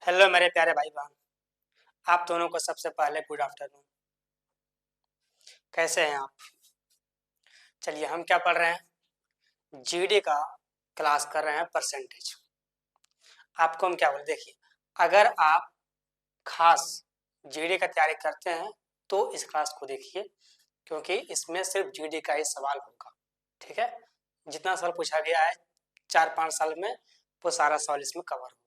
Hello मेरे प्यारे भाई बहन। आप दोनों को सबसे पहले गुड आफ्टरनून। कैसे हैं आप? चलिए, हम क्या पढ़ रहे हैं? जीडी का क्लास कर रहे हैं, परसेंटेज। आपको हम क्या बोले, देखिए, अगर आप खास जीडी का तैयारी करते हैं तो इस क्लास को देखिए, क्योंकि इसमें सिर्फ जीडी का ही सवाल होगा। ठीक है? जितना सवाल पूछा गया है 4-5 साल में, वो सारा सवाल इसमें कवर होगा।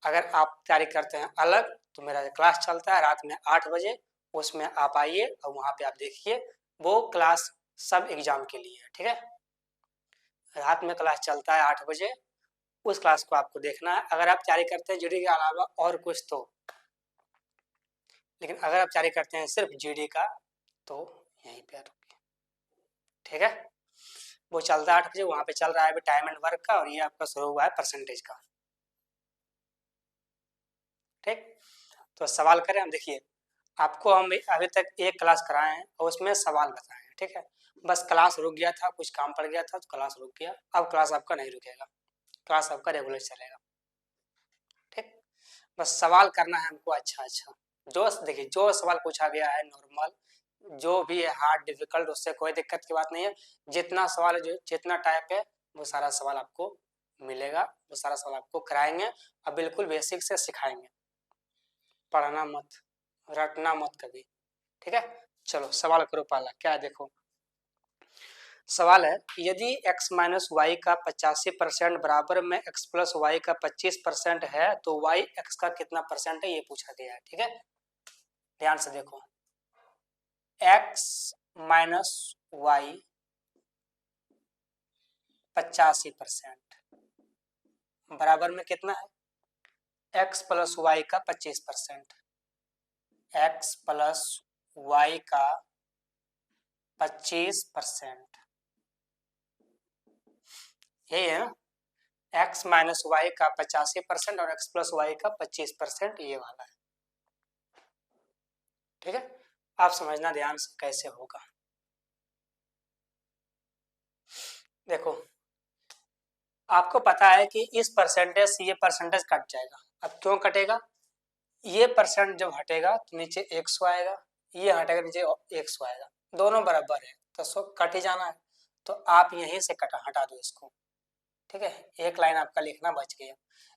अगर आप तैयारी करते हैं अलग, तो मेरा क्लास चलता है रात में 8 बजे, उसमें आप आइए और वहाँ पे आप देखिए। वो क्लास सब एग्जाम के लिए है। ठीक है? रात में क्लास चलता है 8 बजे, उस क्लास को आपको देखना है। अगर आप तैयारी करते हैं जीडी के अलावा और कुछ तो, लेकिन अगर आप तैयारी करते हैं सिर्फ जीडी का, तो यहीं पे रुकिए। ठीक है? वो चलता है 8 बजे, वहाँ पे चल रहा है अभी टाइम एंड वर्क का, और ये आपका शुरू हुआ है परसेंटेज का। ठीक, तो सवाल करें हम। देखिए, आपको हम अभी तक एक क्लास कराए हैं और उसमें सवाल बताए हैं। ठीक है? बस क्लास रुक गया था, कुछ काम पड़ गया था तो क्लास रुक गया। अब क्लास आपका नहीं रुकेगा, क्लास आपका रेगुलर चलेगा। ठीक, बस सवाल करना है हमको। अच्छा अच्छा, जो देखिए, जो सवाल पूछा गया है नॉर्मल, जो भी है हार्ड डिफिकल्ट, उससे कोई दिक्कत की बात नहीं है। जितना सवाल है, जो जितना टाइप है, वो सारा सवाल आपको मिलेगा, वो सारा सवाल आपको कराएंगे और बिल्कुल बेसिक से सिखाएंगे। पढ़ना मत, रटना मत कभी। ठीक है? चलो सवाल करो। पहला क्या है, देखो। सवाल है, यदि x माइनस वाई का 85% बराबर में x प्लस वाई का 25% है, तो y x का कितना परसेंट है, ये पूछा गया है। ठीक है? ध्यान से देखो, x माइनस वाई 85% बराबर में कितना है, x प्लस वाई का 25%। x प्लस वाई का 25%, यही है ना? x माइनस वाई का 85% और x प्लस वाई का 25%, ये वाला है। ठीक है? आप समझना ध्यान से कैसे होगा। देखो, आपको पता है कि इस परसेंटेज से ये परसेंटेज कट जाएगा। अब क्यों कटेगा? ये परसेंट जब हटेगा तो नीचे 100 आएगा, ये हटेगा नीचे 100 आएगा, दोनों बराबर है तो 100 कट ही जाना है। तो आप यहीं से हटा दो इसको। ठीक है? एक लाइन आपका लिखना बच गया।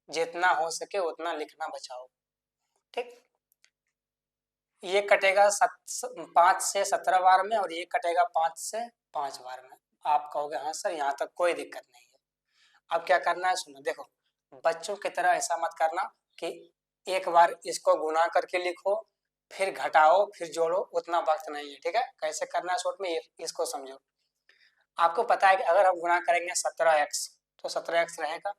जितना हो सके उतना लिखना बचाओ। ठीक, ये कटेगा 5 से 17 बार में, और ये कटेगा 5 से 5 बार में। आप कहोगे हाँ सर, यहाँ तक कोई दिक्कत नहीं है। अब क्या करना है, सुनो। देखो, बच्चों की तरह ऐसा मत करना कि एक बार इसको गुना करके लिखो, फिर घटाओ, फिर जोड़ो, उतना वक्त नहीं है। ठीक है? कैसे करना है शॉर्ट में, इसको समझो। आपको पता है कि अगर हम गुना करेंगे 17x, तो 17x रहेगा।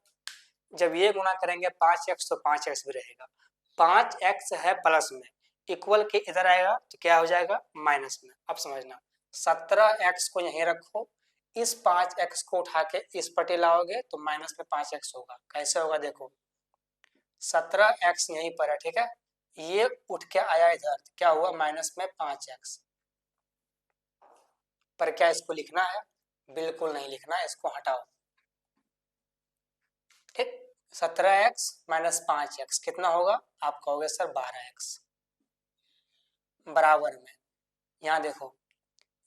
जब ये गुना करेंगे 5x, तो 5x भी रहेगा। 5x है प्लस में, इक्वल के इधर आएगा तो क्या हो जाएगा, माइनस में। अब समझना, 17x को यहीं रखो, इस 5x को उठा के इस पटे लाओगे तो माइनस में 5x होगा। कैसे होगा, देखो, 17x यहीं पर है। ठीक है? ये उठ के आया इधर, क्या हुआ, माइनस में 5x। पर क्या इसको लिखना है? बिल्कुल नहीं लिखना है, इसको हटाओ। ठीक, 17x माइनस 5x कितना होगा? आप कहोगे सर 12x। बराबर में, यहाँ देखो,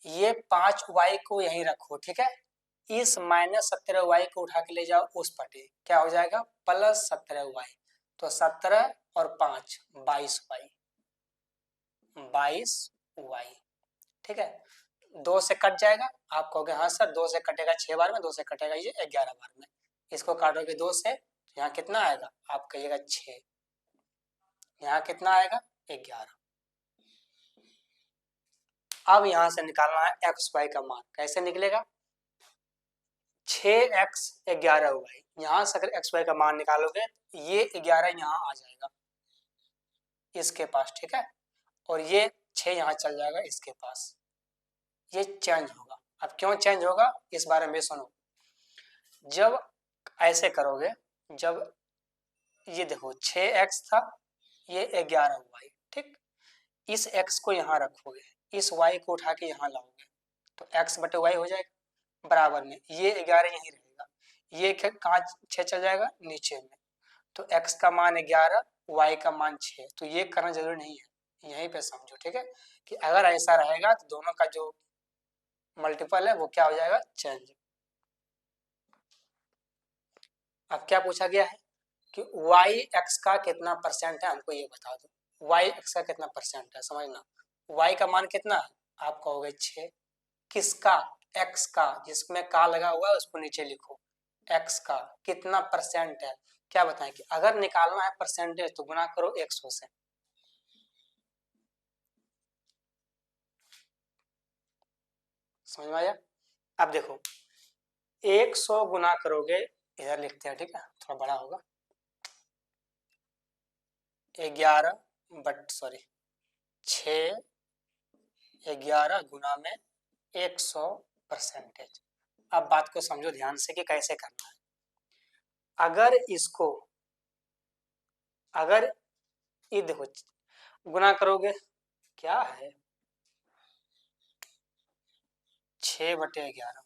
ये 5y को यहीं रखो। ठीक है? इस माइनस 17y को उठा के ले जाओ उस पटे, क्या हो जाएगा, प्लस 17y। तो 17 और 5 22y, 22y। ठीक है? 2 से कट जाएगा। आप कहोगे हाँ सर, 2 से कटेगा 6 बार में, 2 से कटेगा ये 11 बार में। इसको काटोगे 2 से, यहाँ कितना आएगा, आप कहिएगा 6। यहाँ कितना आएगा, 11। अब यहाँ से निकालना है एक्स वाई का मान। कैसे निकलेगा, 6x 11y, यहाँ से अगर एक्स वाई का मान निकालोगे, ये 11 यहाँ आ जाएगा इसके पास। ठीक है? और ये 6 यहाँ चल जाएगा इसके पास। ये चेंज होगा। अब क्यों चेंज होगा, इस बारे में सुनो। जब ऐसे करोगे, जब ये देखो 6x था, ये 11y। ठीक, इस x को यहाँ रखोगे, इस y को उठा के यहाँ लाओगे, तो x बटे y हो जाएगा। बराबर में ये 11 यहीं रहेगा, ये कहाँ 6 चल जाएगा नीचे में, तो x का मान 11, y का मान 6। तो ये करना जरूरी नहीं है, यहीं पे समझो, ठीक है, कि अगर ऐसा रहेगा तो दोनों का जो मल्टीपल है वो क्या हो जाएगा, चेंज। अब क्या पूछा गया है कि y x का कितना परसेंट है, हमको ये बता दो। y x का कितना परसेंट है, समझना। y का मान कितना है, आप कहोगे 6। किसका, x का, जिसमें का लगा हुआ है उसको नीचे लिखो। x का कितना परसेंट है, क्या बताएं कि अगर निकालना है परसेंटेज तो गुना करो 100 से। समझ में आया। अब देखो 100 गुना करोगे, इधर लिखते हैं, ठीक है, थोड़ा बड़ा होगा, 6 11 गुना में 100 परसेंटेज। अब बात को समझो ध्यान से कि कैसे करना है। अगर ये देखो गुना करोगे, क्या है, 6/11।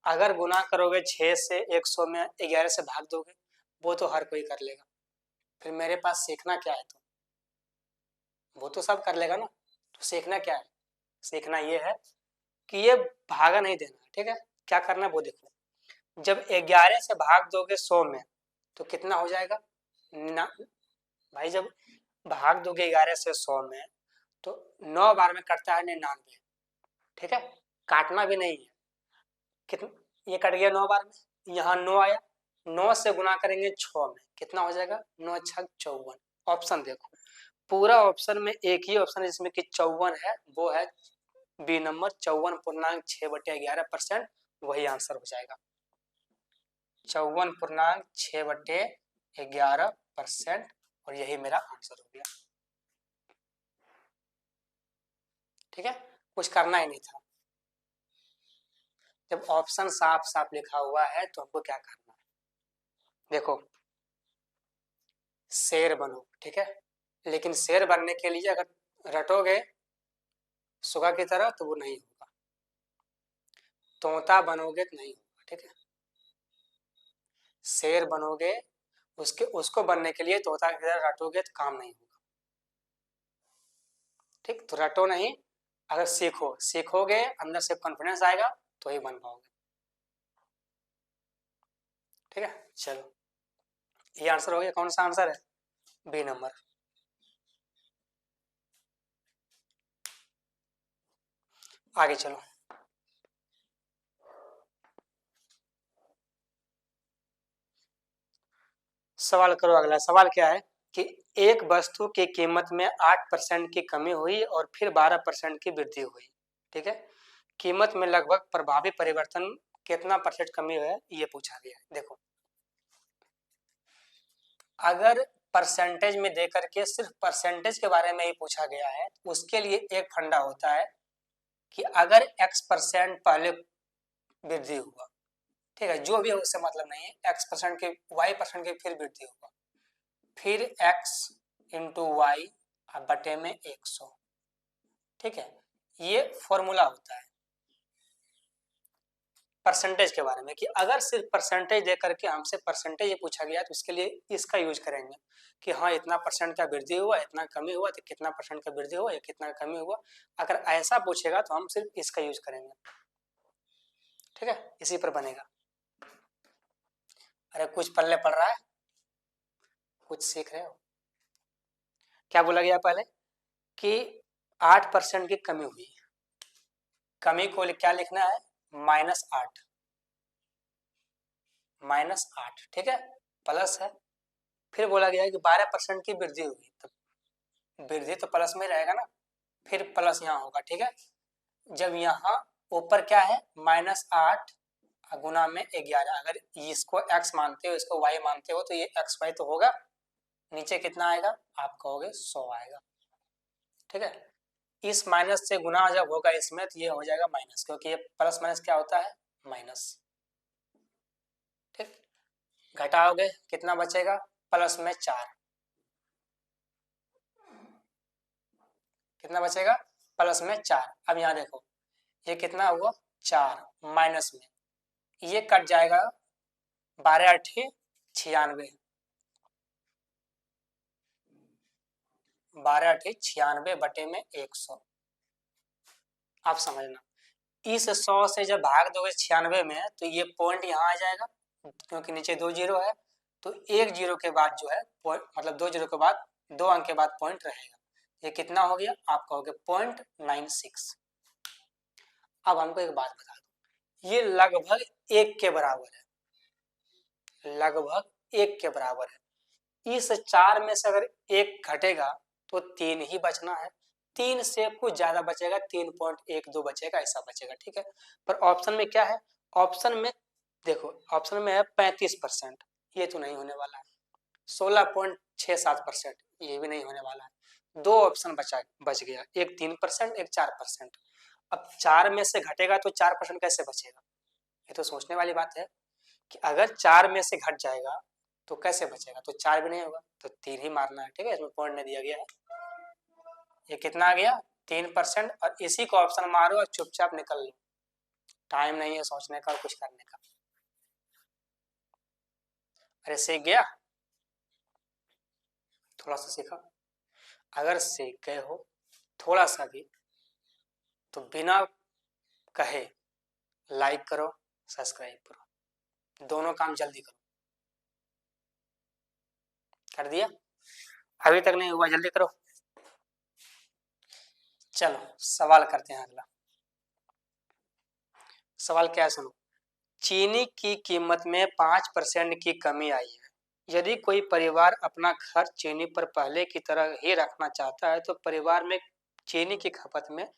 अगर गुना करोगे 6 से 100 में 11 से भाग दोगे, वो तो हर कोई कर लेगा। फिर मेरे पास सीखना क्या है, तो वो तो सब कर लेगा ना, तो सीखना क्या है, सीखना ये है कि ये भागा नहीं देना, ठीक है। क्या करना है वो देखो, जब 11 से भाग दोगे 100 में तो कितना हो जाएगा ना भाई, जब भाग दोगे 11 से 100 में तो 9 बार में कटता है 99, ठीक है, काटना भी नहीं है। कितना, ये कट गया 9 बार में, यहाँ 9 आया, 9 से गुना करेंगे 6 में, कितना हो जाएगा, 9 6 54। ऑप्शन देखो, पूरा ऑप्शन में एक ही ऑप्शन है जिसमें कि 54 है, वो है बी नंबर, 54.6/11%। वही आंसर हो जाएगा, 54.6/11%, और यही मेरा आंसर हो गया, ठीक है। कुछ करना ही नहीं था। जब ऑप्शन साफ साफ लिखा हुआ है तो हमको क्या करना है, देखो शेर बनो, ठीक है, लेकिन शेर बनने के लिए अगर रटोगे सुगा की तरह तो वो नहीं होगा। तोता बनोगे तो नहीं होगा, ठीक है। शेर बनोगे, उसको बनने के लिए तोता की तरह रटोगे तो काम नहीं होगा, ठीक। तो रटो नहीं, अगर सीखोगे अंदर से कॉन्फिडेंस आएगा तो ही बन पाओगे, ठीक है। चलो ये आंसर हो गया, कौन सा आंसर है, बी नंबर। आगे चलो, सवाल करो। अगला सवाल क्या है कि एक वस्तु की कीमत में 8% की कमी हुई और फिर 12% की वृद्धि हुई, ठीक है। कीमत में लगभग प्रभावी परिवर्तन कितना परसेंट कमी है ये पूछा गया है। देखो अगर परसेंटेज में देकर के सिर्फ परसेंटेज के बारे में ही पूछा गया है, उसके लिए एक फंडा होता है कि अगर x% पहले वृद्धि हुआ, ठीक है, जो भी हो उससे मतलब नहीं है, x% के y% के फिर वृद्धि होगा, फिर x इंटू वाई बटे में 100, ठीक है। ये फॉर्मूला होता है परसेंटेज के बारे में कि अगर सिर्फ परसेंटेज दे करके हमसे परसेंटेज ये पूछा गया तो उसके लिए इसका यूज करेंगे कि हाँ इतना परसेंट का वृद्धि हुआ, इतना कमी हुआ, तो कितना परसेंट का वृद्धि हुआ या कितना कमी हुआ। अगर ऐसा पूछेगा तो हम सिर्फ इसका यूज करेंगे, ठीक है, इसी पर बनेगा। अरे कुछ पल्ले पड़ रहा है, कुछ सीख रहे हो। क्या बोला गया पहले कि 8% की कमी हुई, कमी को क्या लिखना है, -8, -8, ठीक है, प्लस है। फिर बोला गया है कि 12% की वृद्धि हुई, तो वृद्धि तो प्लस में रहेगा ना, फिर प्लस यहाँ होगा, ठीक है। जब यहाँ ऊपर क्या है -8 गुना में 11, अगर इसको x मानते हो इसको y मानते हो तो ये xy तो होगा, नीचे कितना आएगा आप कहोगे 100 आएगा, ठीक है। इस माइनस से गुना जब होगा इसमें तो ये हो जाएगा माइनस, क्योंकि ये प्लस माइनस क्या होता है, माइनस, ठीक। घटाओगे कितना बचेगा, प्लस में 4, कितना बचेगा, प्लस में 4। अब यहाँ देखो ये कितना हुआ 4, माइनस में ये कट जाएगा, 12 8 96, 12 अठी 96 बटे में 100। आप समझना, इस 100 से जब भाग दोगे 96 में तो ये पॉइंट यहाँ आ जाएगा, क्योंकि नीचे 2 जीरो है, तो एक जीरो के बाद जो है मतलब 2 जीरो के बाद 2 अंक के बाद पॉइंट रहेगा। ये कितना हो गया? आप कहोगे 0.96। अब हमको एक बात बता दो, ये लगभग 1 के बराबर है, लगभग 1 के बराबर है। इस 4 में से अगर 1 घटेगा तो 3 ही बचना है, 3 से कुछ ज्यादा बचेगा, 3.12 बचेगा, ऐसा बचेगा, ठीक है। पर ऑप्शन में क्या है? ऑप्शन में देखो, ऑप्शन में है 35%, ये तो नहीं होने वाला है। 16.67%, ये भी नहीं होने वाला है। 2 ऑप्शन बच गया, एक 3%, एक 4%। अब 4 में से घटेगा तो 4% कैसे बचेगा? ये तो सोचने वाली बात है कि अगर 4 में से घट जाएगा तो कैसे बचेगा? तो 4 भी नहीं होगा, तो 3 ही मारना है, ठीक है। इसमें पॉइंट नहीं दिया गया है। ये कितना आ गया? 3%, और इसी को ऑप्शन मारो और चुपचाप निकल लो, टाइम नहीं है सोचने का और कुछ करने का। अरे सीख गया? थोड़ा सा सीखा? अगर सीख गए हो थोड़ा सा भी तो बिना कहे लाइक करो, सब्सक्राइब करो, दोनों काम जल्दी करो। कर दिया? अभी तक नहीं हुआ, जल्दी करो। चलो सवाल करते हैं अगला। सवाल क्या है सुनो, चीनी की कीमत में 5% की कमी आई है। यदि कोई परिवार अपना खर्च चीनी पर पहले की तरह ही रखना चाहता है तो परिवार में चीनी की खपत में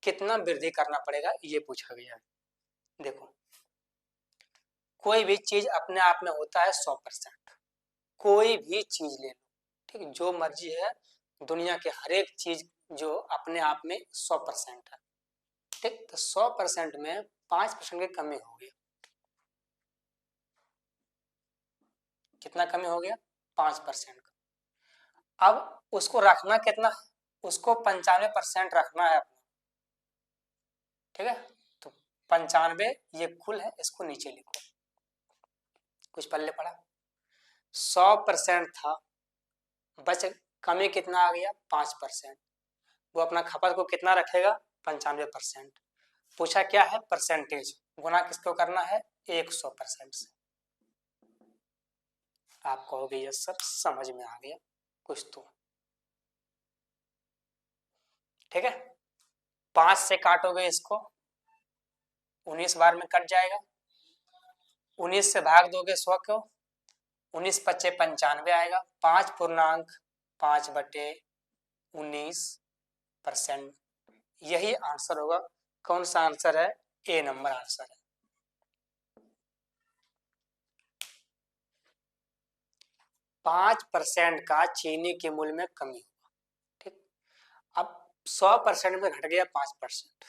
कितना वृद्धि करना पड़ेगा, ये पूछा गया है। देखो, कोई भी चीज अपने आप में होता है 100%, कोई भी चीज ले लो, ठीक है, जो मर्जी है, दुनिया के हर एक चीज जो अपने आप में 100% है, ठीक। तो 100% में 5% की कमी हो गई, कितना कमी हो गया? 5% का। अब उसको रखना कितना? उसको 95% रखना है अपना, ठीक है। तो 95 ये कुल है, इसको नीचे लिखो, कुछ पल्ले पड़ा। 100% था, बच कमी कितना आ गया? 5%। वो अपना खपत को कितना रखेगा? 95%। पूछा क्या है? परसेंटेज, गुना किसको करना है? 100% से। आप कहोगे यस सर समझ में आ गया कुछ तो, ठीक है। 5 से काटोगे इसको, 19 बार में कट जाएगा। 19 से भाग दोगे 100 को, 19 पच्चे 95 आएगा। 5.5/19%, यही आंसर होगा। कौन सा आंसर है? ए नंबर आंसर है। 5% का चीनी के मूल्य में कमी हुआ, ठीक। अब 100% में घट गया 5%,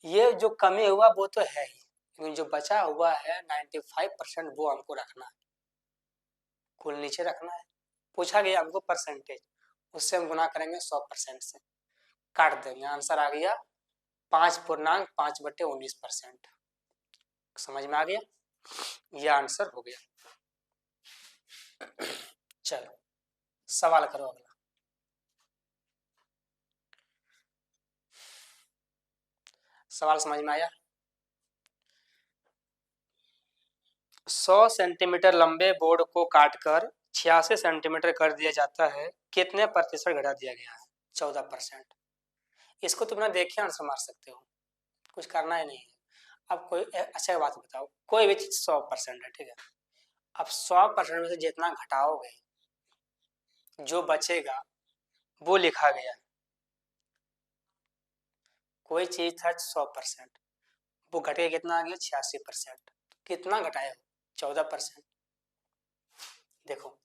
ये जो कमी हुआ वो तो है ही, लेकिन जो बचा हुआ है 95% वो हमको रखना है, कुल नीचे रखना है। पूछा गया हमको परसेंटेज, उससे हम गुना करेंगे 100% से, काट देंगे, आंसर आ गया 5.5/19%। समझ में आ गया? यह आंसर हो गया। चलो सवाल करो अगला। सवाल समझ में आया? 100 सेंटीमीटर लंबे बोर्ड को काटकर 86 सेंटीमीटर कर दिया जाता है, कितने प्रतिशत घटा दिया गया है? 14%। इसको तुम ना देखे आंसर मार सकते हो, कुछ करना ही नहीं है। अब कोई अच्छा बात बताओ, कोई भी चीज 100% है, ठीक है। अब 100% में से जितना घटाओगे जो बचेगा वो लिखा गया है। कोई चीज था 100%, वो घट के कितना आ गया? 86%। कितना घटाया? 14%। देखो,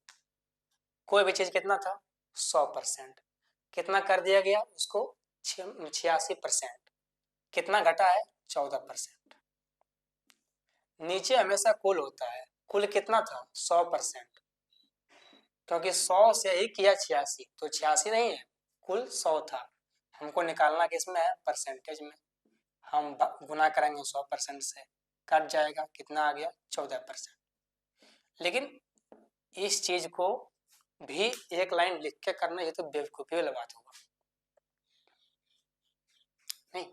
कोई भी चीज कितना था? 100%, कितना कर दिया गया उसको? 86%। कितना घटा है? 14%। नीचे हमेशा कुल होता है, कुल कितना था? 100%, क्योंकि 100 से ही किया 86, तो 86 नहीं है, कुल 100 था। हमको निकालना किसमें है? परसेंटेज में। हम गुना करेंगे 100% से, कट जाएगा, कितना आ गया? 14%। लेकिन इस चीज को भी एक लाइन लिख के करना, ये तो बेवकूफी वाला बात होगा। नहीं,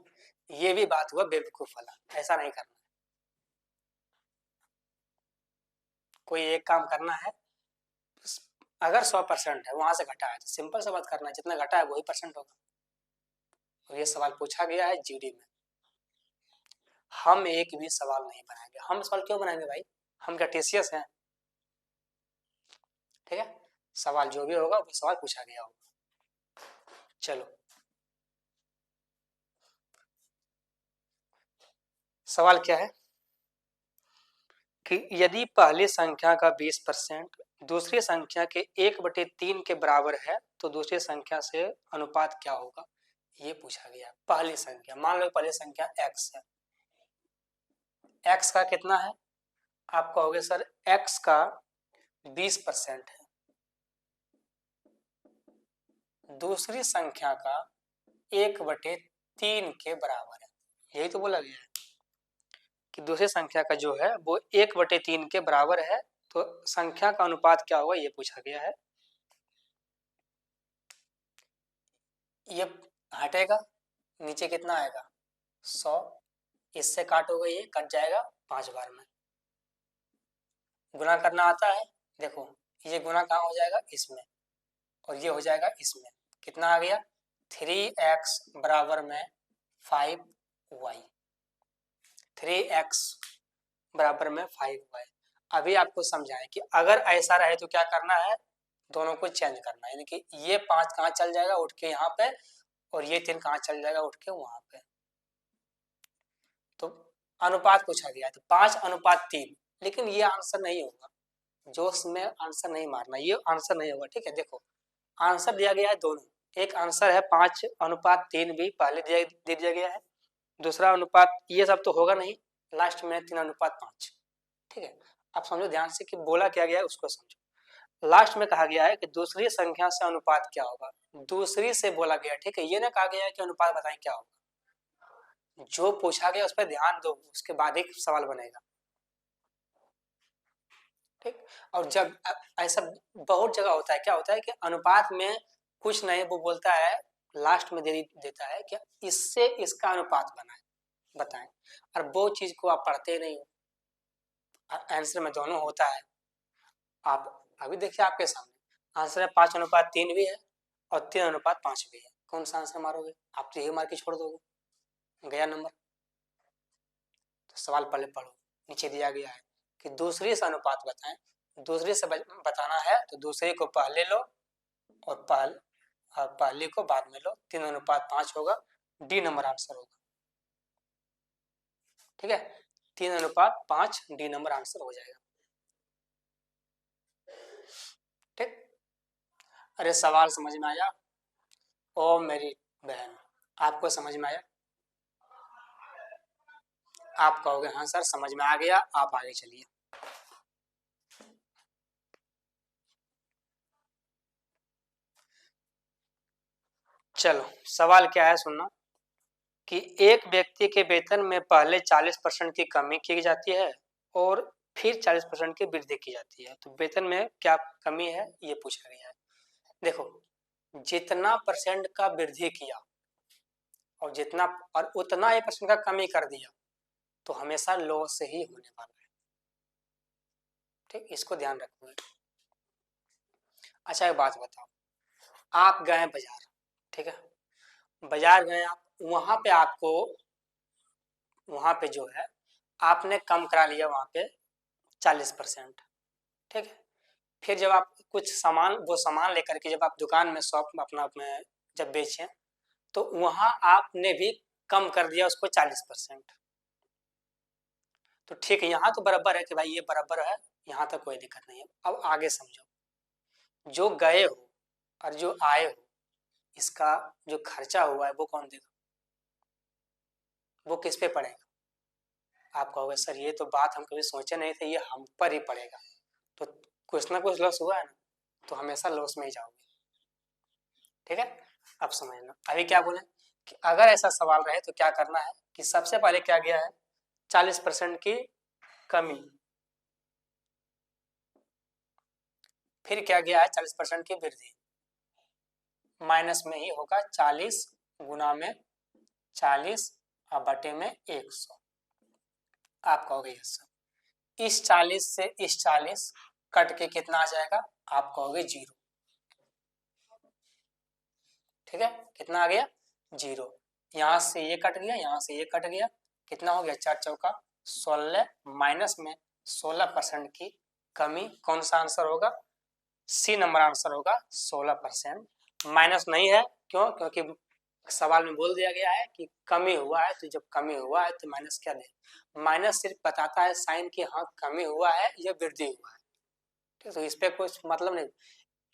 ये भी बात हुआ बेवकूफ वाला, ऐसा नहीं करना। कोई एक काम करना है, अगर 100% है, वहां से घटा है तो सिंपल सा बात करना है, जितना घटा है वही परसेंट होगा। और ये सवाल पूछा गया है जीडी में। हम एक भी सवाल नहीं बनाएंगे। हम सवाल क्यों बनाएंगे भाई? हम क्या टीसीएस हैं? ठीक है, सवाल जो भी होगा वो सवाल पूछा गया होगा। चलो, सवाल क्या है कि यदि पहली संख्या का 20% दूसरी संख्या के 1/3 के बराबर है तो दूसरी संख्या से अनुपात क्या होगा, ये पूछा गया। पहली संख्या, मान लो पहली संख्या x है। x का कितना है? आप कहोगे सर x का 20% है, दूसरी संख्या का 1/3 के बराबर है। यही तो बोला गया है कि दूसरी संख्या का जो है वो 1/3 के बराबर है, तो संख्या का अनुपात क्या होगा, ये पूछा गया है। ये हटेगा, नीचे कितना आएगा? 100। इससे काटोगे ये कट जाएगा 5 बार में। गुना करना आता है? देखो, ये गुना कहाँ हो जाएगा? इसमें, और ये हो जाएगा इसमें। कितना आ गया? 3x बराबर में 5y। 3x बराबर में 5y। अभी आपको समझाएं कि अगर ऐसा रहे तो क्या करना है, दोनों को चेंज करना है। यानी कि ये 5 कहाँ चल जाएगा? उठ के यहाँ पे, और ये 3 कहाँ चल जाएगा? उठ के वहां पे। तो अनुपात पूछा गया तो 5:3, लेकिन ये आंसर नहीं होगा। जोश में आंसर नहीं मारना, ये आंसर नहीं होगा। ठीक है, देखो आंसर दिया गया है दोनों। एक आंसर है 5:3 भी पहले दे दिया गया है, दूसरा अनुपात ये सब तो होगा नहीं, लास्ट में 3:5। ठीक है, आप समझो ध्यान से कि बोला क्या गया है उसको समझो। लास्ट में कहा गया है कि दूसरी संख्या से अनुपात क्या होगा, दूसरी से बोला गया। ठीक है, ये ना कहा गया है कि अनुपात बताएं क्या होगा। जो पूछा गया उस पर ध्यान दो, उसके बाद एक सवाल बनेगा। ठीक, और जब ऐसा बहुत जगह होता है, क्या होता है कि अनुपात में कुछ नहीं, वो बोलता है लास्ट में दे देता है कि इससे इसका अनुपात बनाए बताएं, और वो चीज को आप पढ़ते नहीं हो। आंसर में दोनों होता है। आप अभी देखिए आपके सामने आंसर है 5:3 भी है और 3:5 भी है। कौन सा आंसर मारोगे? आप तो यही मार के छोड़ दोगे, गया नंबर। तो सवाल पहले पढ़ो, नीचे दिया गया है कि दूसरी से अनुपात बताएं। दूसरी से बताना है तो दूसरे को पहले लो और पहले को बाद में लो। 3:5 होगा, डी नंबर आंसर होगा। ठीक है, 3:5 डी नंबर आंसर हो जाएगा। ठीक, अरे सवाल समझ में आया? ओ मेरी बहन, आपको समझ में आया? आप कहोगे हाँ सर समझ में आ गया, आप आगे चलिए। चलो, सवाल क्या है सुनना कि एक व्यक्ति के वेतन में पहले 40% की कमी की जाती है और फिर 40% की वृद्धि की जाती है, तो वेतन में क्या कमी है ये पूछा गया है। देखो, जितना परसेंट का वृद्धि किया और जितना और उतना ही परसेंट का कमी कर दिया तो हमेशा लॉस से ही होने वाला है। ठीक, इसको ध्यान रखना है। अच्छा एक बात बताओ, आप गए बाजार, ठीक है, बाजार गए आप, वहां पे आपको, वहां पे जो है आपने कम करा लिया वहां पे 40%। ठीक है, फिर जब आप कुछ सामान, वो सामान लेकर के जब आप दुकान में शॉप में अपना में जब बेचे तो वहां आपने भी कम कर दिया उसको 40%। तो ठीक है, यहाँ तो बराबर है कि भाई ये बराबर है, यहाँ तक कोई दिक्कत नहीं है। अब आगे समझो, जो गए हो और जो आए हो, इसका जो खर्चा हुआ है वो कौन देगा? वो किस पे पड़ेगा? आप कहोगे सर ये तो बात हम कभी सोचे नहीं थे, ये हम पर ही पड़ेगा। तो कुछ ना कुछ लॉस हुआ है ना, तो हमेशा लॉस में ही जाओगे। ठीक है, अब समझना। अभी क्या बोले कि अगर ऐसा सवाल रहे तो क्या करना है कि सबसे पहले क्या गया है, 40% की कमी, फिर क्या गया है 40% की वृद्धि, माइनस में ही होगा 40 गुना में 40 और बटे में 100। आप कहोगे यस सर। इस 40 से इस 40 कट के कितना आ जाएगा, आप कहोगे 0। ठीक है, कितना आ गया 0। यहां से ये कट गया, यहां से ये कट गया, कितना हो गया 4 चौका 16, माइनस में 16% की कमी। कौन सा आंसर होगा, सी नंबर आंसर होगा 16%। माइनस नहीं है, क्यों, क्योंकि सवाल में बोल दिया गया है कि कमी हुआ है, तो जब कमी हुआ है तो माइनस क्या दे, माइनस सिर्फ बताता है साइन कि हाँ कमी हुआ है या वृद्धि हुआ है। ठीक है, तो इस पे कुछ मतलब नहीं,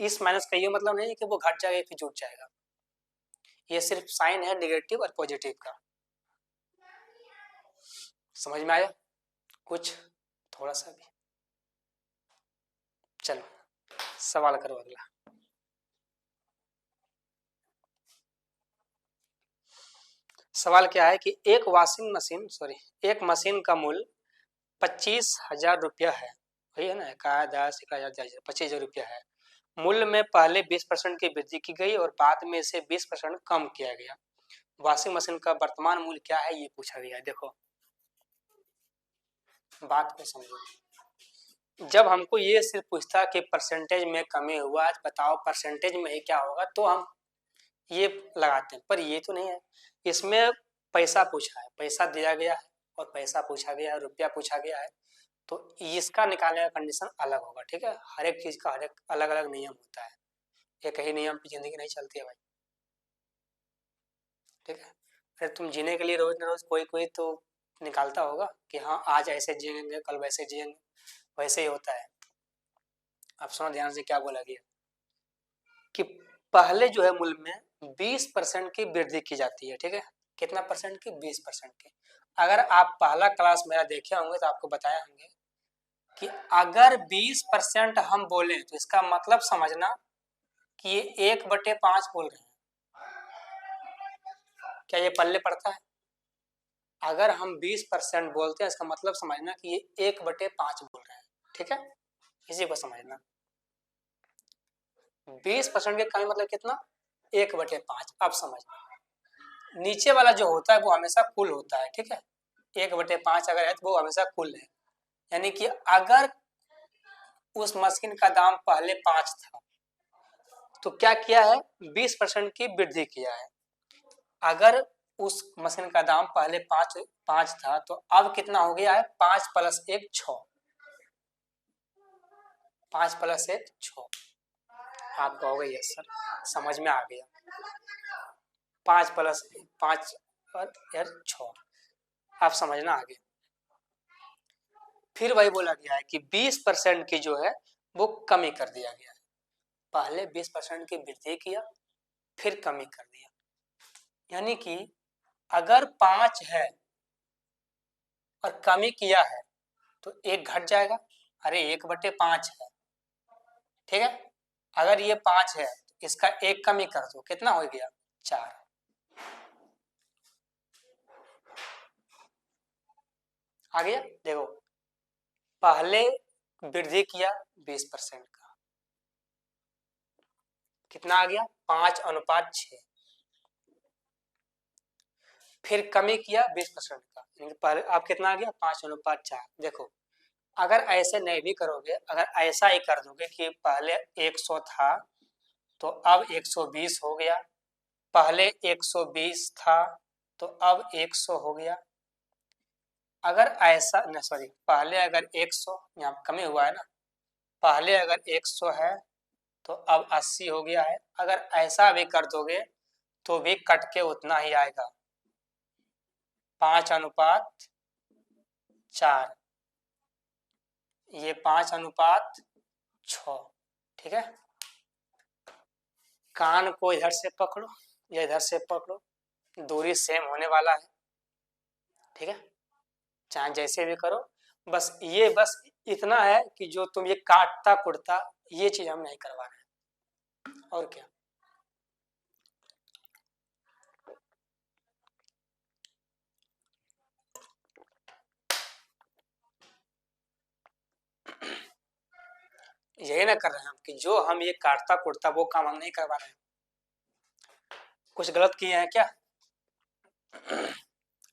इस माइनस का ये मतलब नहीं है कि वो घट जाएगा फिर जुट जाएगा, ये सिर्फ साइन है नेगेटिव और पॉजिटिव का। समझ में आया कुछ, थोड़ा सा भी। चलो सवाल करो अगला। सवाल क्या है कि एक मशीन का मूल्य 25,000 रुपया है, वही है ना, 25,000 रुपया है। मूल्य में पहले 20% की वृद्धि की गई और बाद में इसे 20% कम किया गया। वॉशिंग मशीन का वर्तमान मूल्य क्या है, ये पूछा गया है। देखो बात को समझो, जब हमको ये सिर्फ पूछता कि परसेंटेज में कमी हुआ है, बताओ परसेंटेज में क्या होगा, तो हम ये लगाते हैं, पर ये तो नहीं है। इसमें पैसा पूछा है, पैसा दिया गया है और पैसा पूछा गया है, रुपया पूछा गया है, तो इसका निकालने का कंडीशन अलग होगा। ठीक है, हर एक चीज का हर एक अलग अलग नियम होता है, एक ही नियम पे जिंदगी नहीं चलती है भाई। ठीक है, अरे तुम जीने के लिए रोज न रोज कोई कोई तो निकालता होगा कि हाँ आज ऐसे जिएंगे कल वैसे जिएंगे, वैसे ही होता है। आप सुनो ध्यान से क्या बोला गया कि पहले जो है मूल्य में 20% की वृद्धि की जाती है। ठीक है, कितना परसेंट की, 20% की। अगर आप पहला क्लास मेरा देखे होंगे तो आपको बताया होंगे कि अगर 20% हम बोले तो इसका मतलब समझना कि ये 1/5 बोल रहे हैं। क्या ये पल्ले पड़ता है, अगर हम 20% बोलते हैं इसका मतलब समझना कि ये 1/5 बोल रहे हैं। ठीक है, इसी को समझना। 20% के कमी मतलब कितना, 1/5। अब समझना, नीचे वाला जो होता है वो हमेशा कुल होता है। ठीक है, 1/5 अगर है तो वो हमेशा कुल है, यानी कि अगर उस मशीन का दाम पहले 5 था तो क्या किया है, 20% की वृद्धि किया है। अगर उस मशीन का दाम पहले पांच था तो अब कितना हो गया है, 5 + 1 6, 5 + 1 6। आप कहोगे यस सर समझ में आ गया, 5 + 5 और 6, आप समझना आगे। फिर वही बोला गया है कि 20% की जो है वो कमी कर दिया गया है, पहले 20% की वृद्धि किया फिर कमी कर दिया, यानी कि अगर 5 है और कमी किया है तो 1 घट जाएगा, अरे 1/5 है। ठीक है, अगर ये 5 है तो इसका 1 कमी कर दो, कितना हो गया 4। आ गया, देखो पहले वृद्धि किया 20% का, कितना आ गया 5:6। फिर कमी किया 20% का, पहले आप कितना आ गया 5:4। देखो अगर ऐसे नहीं भी करोगे, अगर ऐसा ही कर दोगे कि पहले 100 था तो अब 120 हो गया, पहले 120 था तो अब 100 हो गया, अगर ऐसा न सॉरी पहले अगर 100 यहाँ कमी हुआ है ना, पहले अगर 100 है तो अब 80 हो गया है, अगर ऐसा भी कर दोगे तो भी कट के उतना ही आएगा, 5:4, ये 5:6। ठीक है, कान को इधर से पकड़ो या इधर से पकड़ो, दूरी सेम होने वाला है। ठीक है, चाहे जैसे भी करो, बस इतना है कि जो तुम ये काटता कुटता ये चीज हम नहीं करवा रहे हैं, और क्या। यही ना कर रहे हैं हम कि जो हम ये काटता कुटता वो काम हम नहीं करवा रहे हैं। कुछ गलत किए हैं क्या?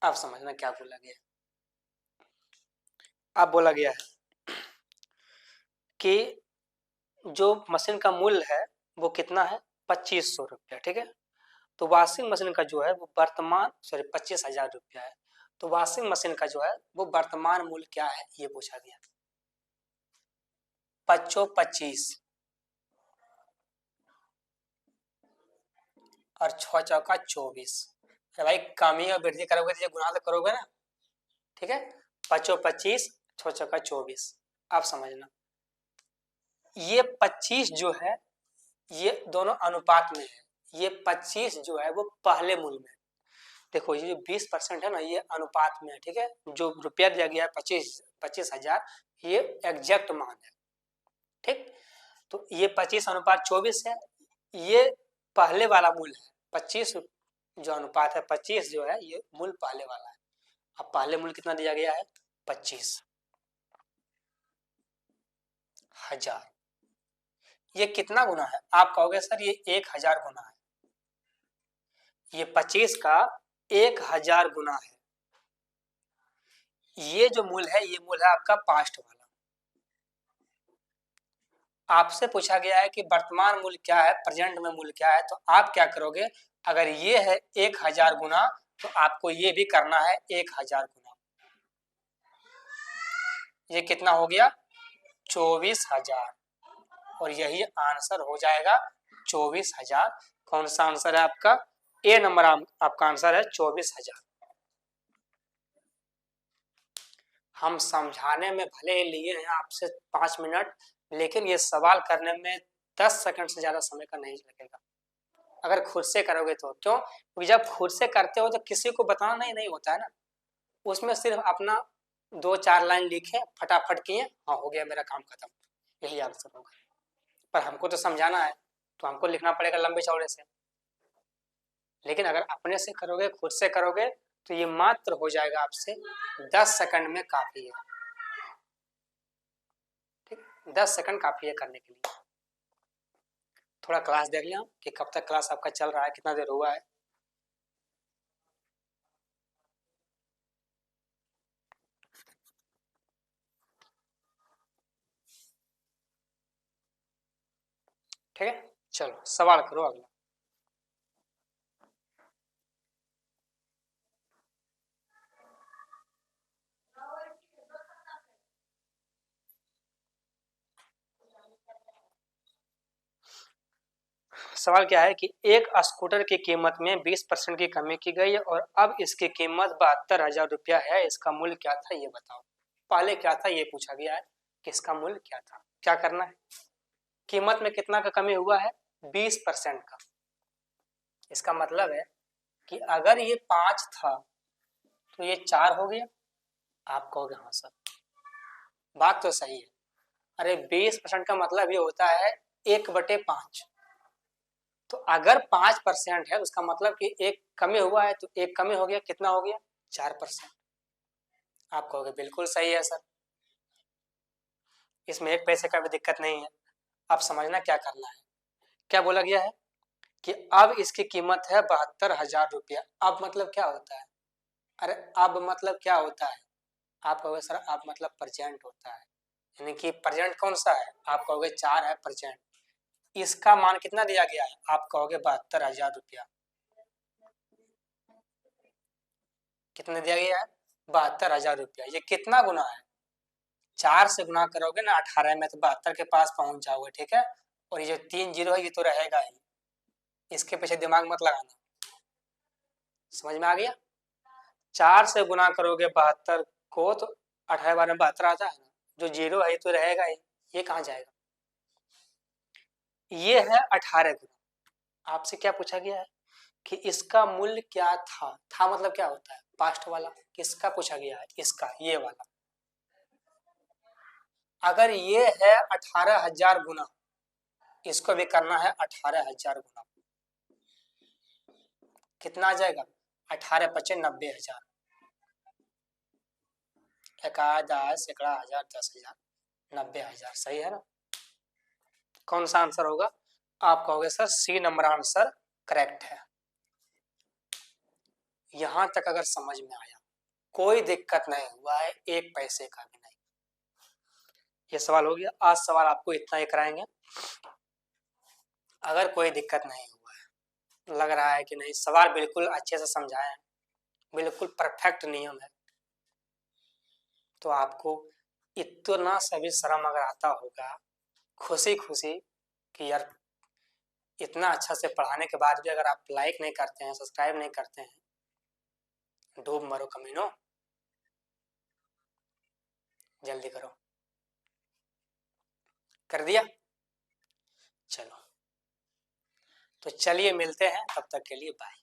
आप समझना क्या बोला गया। अब बोला गया है कि जो मशीन का मूल्य है वो कितना है, 2500 रुपया, ठीक है। तो वॉशिंग मशीन का जो है वो वर्तमान, सॉरी, 25,000 रुपया है। तो वॉशिंग मशीन का जो है वो वर्तमान मूल्य क्या है ये पूछा गया। 25 और 6 चौका 24। अरे भाई, कमी और वृद्धि करोगे तो ये गुणा तो करोगे ना, ठीक है। 25, 6 चौका 24। आप समझना, ये 25 जो है ये दोनों अनुपात में है। ये 25 जो है वो पहले मूल्य में है। देखो ये जो 20% है ना ये अनुपात में है, ठीक है। जो रुपया दिया गया है 25,000, ये एग्जैक्ट मान है, ठीक। तो ये 25/24 है, ये पहले वाला मूल्य है। 25 जो अनुपात है, 25 जो है ये मूल्य पहले वाला है। अब पहले मूल्य कितना दिया गया है, 25,000। ये कितना गुना है, आप कहोगे सर ये 1,000 गुना है। ये 25 का 1,000 गुना है। ये जो मूल्य है ये मूल्य है आपका पास्ट वाला। आपसे पूछा गया है कि वर्तमान मूल्य क्या है, प्रेजेंट में मूल्य क्या है, तो आप क्या करोगे, अगर ये है 1,000 गुना तो आपको ये भी करना है 1,000 गुना। ये कितना हो गया, 24,000। और यही आंसर हो जाएगा 24,000। कौन सा आंसर है आपका, ए नंबर आपका आंसर है 24,000। हम समझाने में भले लिए हैं आपसे 5 मिनट, लेकिन ये सवाल करने में 10 सेकंड से ज्यादा समय का नहीं लगेगा अगर खुद से करोगे तो। क्यों, क्योंकि जब खुद से करते हो तो किसी को बताना नहीं होता है ना। उसमें सिर्फ अपना 2-4 लाइन लिखे, फटाफट किए, हाँ हो गया मेरा काम खत्म, यही आंसर होगा। पर हमको तो समझाना है तो हमको लिखना पड़ेगा लंबे चौड़े से। लेकिन अगर अपने से करोगे, खुद से करोगे, तो ये मात्र हो जाएगा आपसे 10 सेकंड में काफी है, ठीक। 10 सेकंड काफी है करने के लिए। थोड़ा क्लास देख लिया कि कब तक क्लास आपका चल रहा है, कितना देर हुआ है। ठीक है, चलो सवाल करो अगला। सवाल क्या है कि एक स्कूटर की कीमत में 20% की कमी की गई और अब इसकी कीमत 72,000 रुपया है। इसका मूल्य क्या था ये बताओ। पहले क्या था ये पूछा गया है कि इसका मूल्य क्या था। क्या करना है, कीमत में कितना का कमी हुआ है, 20% का। इसका मतलब है कि अगर ये 5 था तो ये 4 हो गया। आप कहोगे हाँ सर, बात तो सही है। अरे 20% का मतलब ये होता है 1/5। तो अगर 5% है उसका मतलब कि एक कमी हुआ है, तो एक कमी हो गया, कितना हो गया, 4%। आप कहोगे बिल्कुल सही है सर, इसमें 1 पैसे का भी दिक्कत नहीं है। अब समझना क्या करना है। क्या बोला गया है कि अब इसकी कीमत है 72,000 रुपया। अब मतलब क्या होता है, अरे अब मतलब क्या होता है, आप कहोगे सर अब मतलब प्रेजेंट होता है। यानी कि प्रेजेंट कौन सा है, आप कहोगे 4 है प्रेजेंट। इसका मान कितना दिया गया है, आप कहोगे 72,000 रुपया। कितना दिया गया है, 72,000 रुपया। ये कितना गुना है, 4 से गुना करोगे ना 18 में तो 72 के पास पहुंच जाओगे, ठीक है। और ये जो 3 जीरो है ये तो रहेगा ही, इसके पीछे दिमाग मत लगाना। समझ में आ गया, 4 से गुना करोगे 72 को तो 18 बार में 72 आता है ना, जो जीरो है ये तो रहेगा ही, ये कहाँ जाएगा। ये है 18 गुना। आपसे क्या पूछा गया है कि इसका मूल्य क्या था मतलब क्या होता है, पास्ट वाला। किसका पूछा गया है, इसका, ये वाला। अगर ये है 18,000 गुना, इसको भी करना है 18,000 गुना। कितना आ जाएगा, 18×5 = 90,000। एकाध 10 सैकड़ा हजार 10,000 90,000, सही है ना। कौन सा आंसर होगा? आप कहोगे sir C number answer correct है। यहां तक अगर समझ में आया, कोई दिक्कत नहीं हुआ है, एक पैसे का भी नहीं। ये सवाल हो गया। आज सवाल आपको इतना ही कराएंगे। अगर कोई दिक्कत नहीं हुआ है, लग रहा है कि नहीं सवाल बिल्कुल अच्छे से समझाए हैं, बिल्कुल परफेक्ट नियम है, तो आपको इतना सा भी शर्म अगर आता होगा, खुशी खुशी कि यार इतना अच्छा से पढ़ाने के बाद भी अगर आप लाइक नहीं करते हैं, सब्सक्राइब नहीं करते हैं, डूब मरो कमीनो, जल्दी करो। कर दिया? चलो, तो चलिए मिलते हैं, तब तक के लिए बाय।